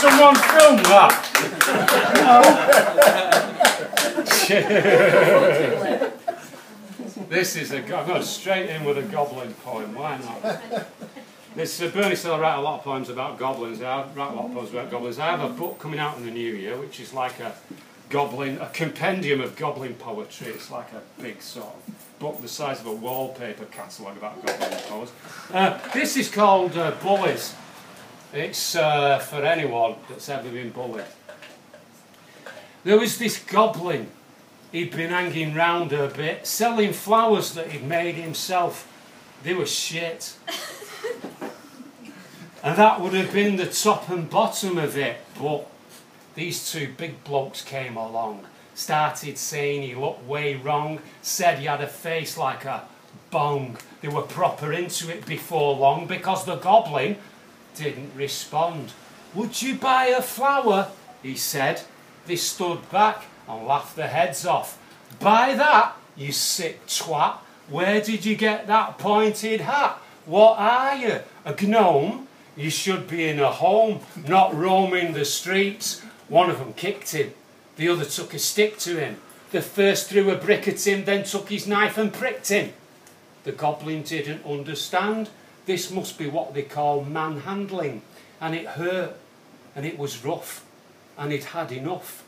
someone film that? No. This is I'm going straight in with a goblin poem. Why not? This Bernie said I write a lot of poems about goblins. I write a lot of poems about goblins. I have a book coming out in the new year, which is like a compendium of goblin poetry. It's like a big sort of book the size of a wallpaper catalogue about goblin poems. This is called Bullies. It's for anyone that's ever been bullied. There was this goblin. He'd been hanging round a bit, selling flowers that he'd made himself. They were shit. And that would have been the top and bottom of it, but these two big blokes came along, started saying he looked way wrong, said he had a face like a bong. They were proper into it before long because the goblin didn't respond. "Would you buy a flower?" he said. They stood back and laughed their heads off. "Buy that, you sick twat. Where did you get that pointed hat? What are you, a gnome? You should be in a home, not roaming the streets." One of them kicked him. The other took a stick to him. The first threw a brick at him, then took his knife and pricked him. The goblin didn't understand. This must be what they call manhandling. And it hurt, and it was rough, and he'd had enough.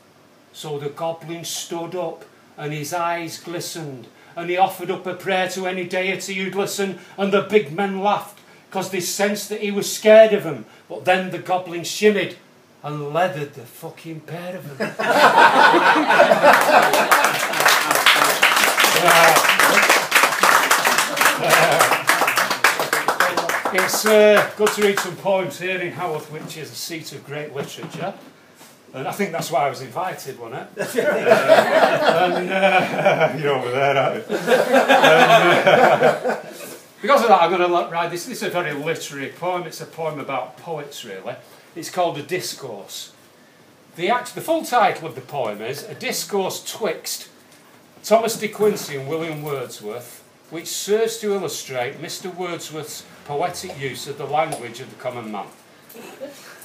So the goblin stood up, and his eyes glistened, and he offered up a prayer to any deity who'd listen, and the big men laughed, because they sensed that he was scared of them. But then the goblin shimmied and leathered the fucking pair of them. It's good to read some poems here in Haworth, which is a seat of great literature. And I think that's why I was invited, wasn't it? You're over there, aren't you? Because of that, I'm going to write this. This is a very literary poem. It's a poem about poets, really. It's called A Discourse. The full title of the poem is A Discourse Twixt Thomas de Quincey and William Wordsworth, which serves to illustrate Mr. Wordsworth's poetic use of the language of the common man.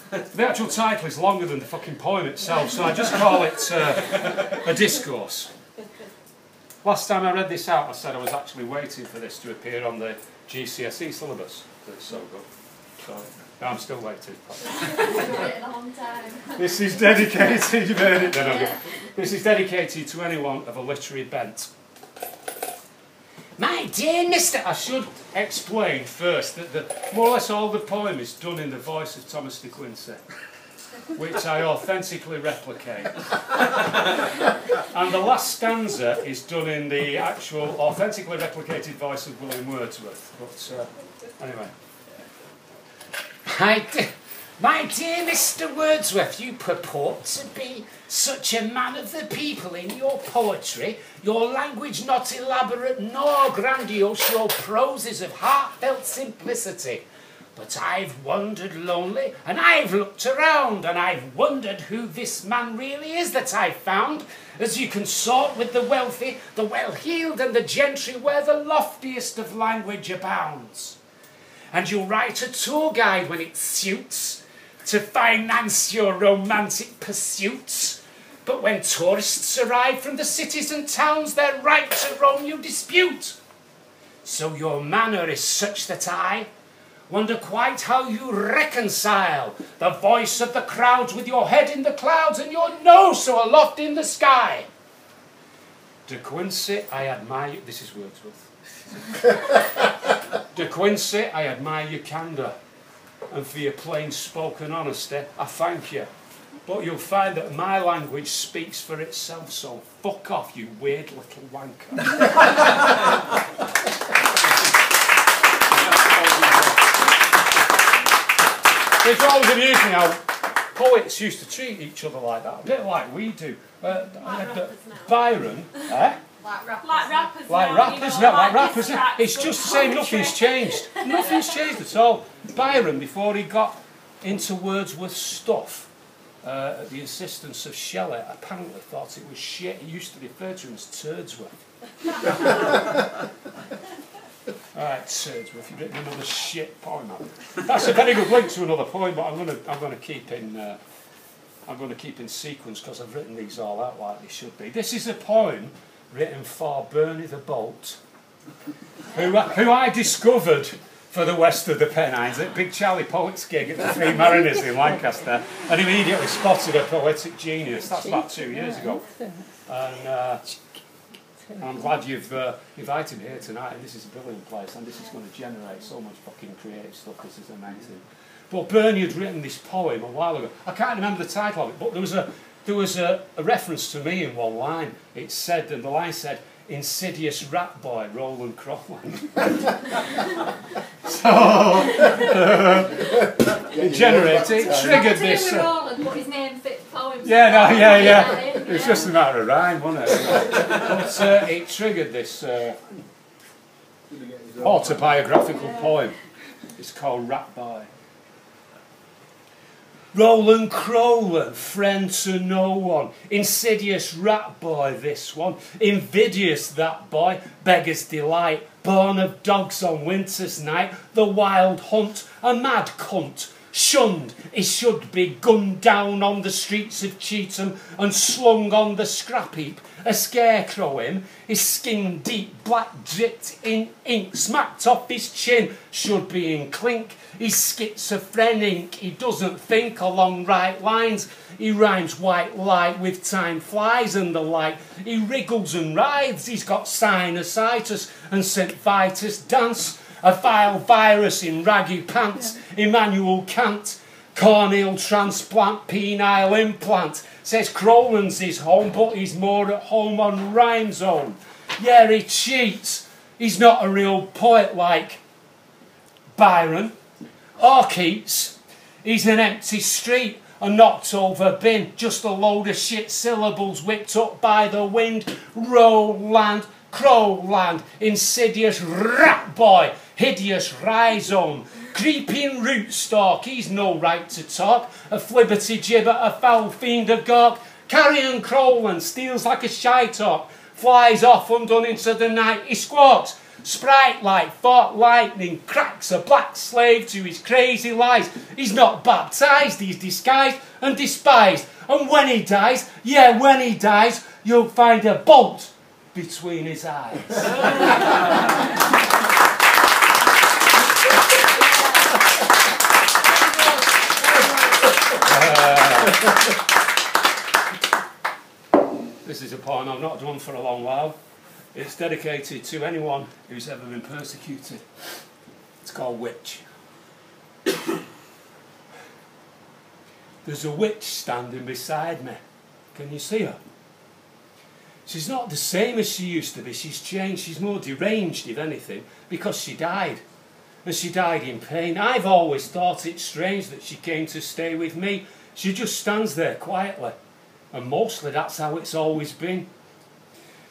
The actual title is longer than the fucking poem itself, so I just call it A Discourse. Last time I read this out, I said I was actually waiting for this to appear on the GCSE syllabus. It's so good. So I'm still waiting. This is dedicated. You've heard it. No, this is dedicated to anyone of a literary bent. My dear Mr. I should explain first that more or less all the poem is done in the voice of Thomas de Quincey, which I authentically replicate. And the last stanza is done in the actual authentically replicated voice of William Wordsworth. But anyway. My dear Mr. Wordsworth, you purport to be such a man of the people in your poetry, your language not elaborate nor grandiose, your prose is of heartfelt simplicity. But I've wandered lonely, and I've looked around, and I've wondered who this man really is that I've found, as you consort with the wealthy, the well-heeled, and the gentry where the loftiest of language abounds. And you'll write a tour guide when it suits, to finance your romantic pursuits. But when tourists arrive from the cities and towns, their right to roam you dispute. So your manner is such that I wonder quite how you reconcile the voice of the crowds with your head in the clouds and your nose so aloft in the sky. De Quincey, I admire you. This is Wordsworth. De Quincey, I admire your candour, and for your plain-spoken honesty, I thank you. But you'll find that my language speaks for itself, so fuck off, you weird little wanker. It's always amused me how poets used to treat each other like that, a bit like we do. Byron, Like rappers. It's just the same, nothing's changed. Nothing's changed at all. Byron, before he got into Wordsworth's stuff, at the insistence of Shelley, apparently thought it was shit. He used to refer to him as Turdsworth. Alright, Turdsworth, you've written another shit poem. That's a very good link to another poem, but I'm gonna keep in I'm going to keep in sequence because I've written these all out like they should be. This is a poem written for Bernie the Bolt, who I discovered for the West of the Pennines at Big Charlie Poets gig at the Three Mariners in Lancaster, and immediately spotted a poetic genius. That's about 2 years ago. And I'm glad you've invited me here tonight, and this is a brilliant place, and this is going to generate so much fucking creative stuff. This is amazing. But Bernie had written this poem a while ago. I can't remember the title of it, but there was a reference to me in one line. It said, and the line said, "Insidious rat boy, Rowland Crowland." So it generated, it triggered this. Rowland, but his name fit poems. Yeah. It's just a matter of rhyme, wasn't it? But it triggered this autobiographical poem. It's called Rat Boy. Rowland Crowland, friend to no one, insidious rat boy this one, invidious that boy, beggar's delight, born of dogs on winter's night, the wild hunt, a mad cunt, shunned, he should be gunned down on the streets of Cheetham and slung on the scrap heap, a scarecrow him, his skin deep black dripped in ink, smacked off his chin, should be in clink, he's schizophrenic, he doesn't think along right lines, he rhymes white light with time flies and the like, he wriggles and writhes, he's got sinusitis and St. Vitus dance, a vile virus in raggy pants, Immanuel Kant, corneal transplant, penile implant, says Crowland's his home, but he's more at home on Rhyme Zone. Yeah, he cheats, he's not a real poet like Byron or Keats, he's an empty street, a knocked over bin, just a load of shit syllables whipped up by the wind. Rowland Crowland, insidious rat boy, hideous rhizome, creeping rootstock, he's no right to talk, a flibberty gibbet, a foul fiend, a gawk, carrion Crowland, steals like a shy-talk, flies off undone into the night, he squawks, sprite-like, thought lightning, cracks a black slave to his crazy lies, he's not baptised, he's disguised and despised, and when he dies, yeah, when he dies, you'll find a bolt between his eyes. This is a poem I've not done for a long while. It's dedicated to anyone who's ever been persecuted. It's called Witch. There's a witch standing beside me. Can you see her? She's not the same as she used to be. She's changed. She's more deranged, if anything, because she died. And she died in pain. I've always thought it strange that she came to stay with me. She just stands there quietly. And mostly that's how it's always been.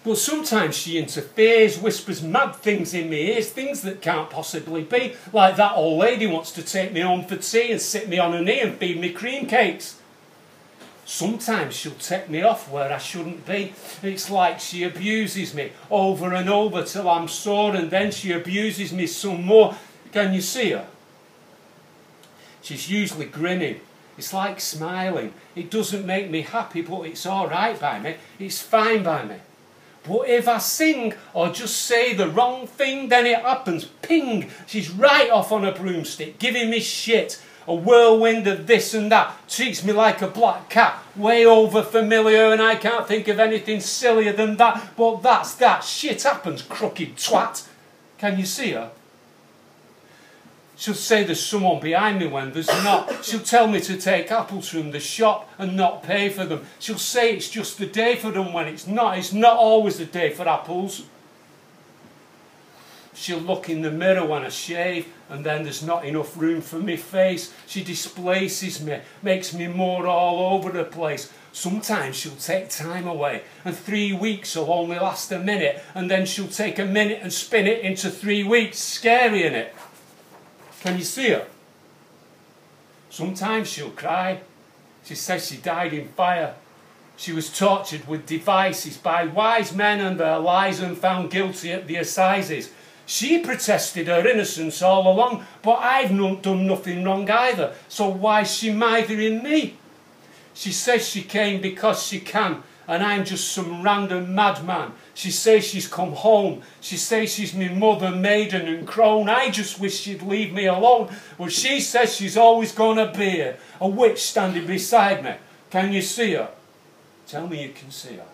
But sometimes she interferes, whispers mad things in my ears, things that can't possibly be. Like that old lady wants to take me home for tea and sit me on her knee and feed me cream cakes. Sometimes she'll take me off where I shouldn't be. It's like she abuses me over and over till I'm sore, and then she abuses me some more. Can you see her? She's usually grinning. It's like smiling. It doesn't make me happy, but it's all right by me. It's fine by me. But if I sing or just say the wrong thing, then it happens. Ping! She's right off on a broomstick, giving me shit. A whirlwind of this and that. Treats me like a black cat. Way over familiar, and I can't think of anything sillier than that. But that's that. Shit happens, crooked twat. Can you see her? She'll say there's someone behind me when there's not. She'll tell me to take apples from the shop and not pay for them. She'll say it's just the day for them when it's not. It's not always the day for apples. She'll look in the mirror when I shave, and then there's not enough room for me face. She displaces me, makes me more all over the place. Sometimes she'll take time away, and 3 weeks will only last a minute, and then she'll take a minute and spin it into 3 weeks. Scary, innit? Can you see her? Sometimes she'll cry. She says she died in fire. She was tortured with devices by wise men and their lies and found guilty at the assizes. She protested her innocence all along, but I've done nothing wrong either, so why's she mithering me? She says she came because she can, and I'm just some random madman. She says she's come home. She says she's my mother, maiden and crone. I just wish she'd leave me alone. But she says she's always gonna be here. A witch standing beside me. Can you see her? Tell me you can see her.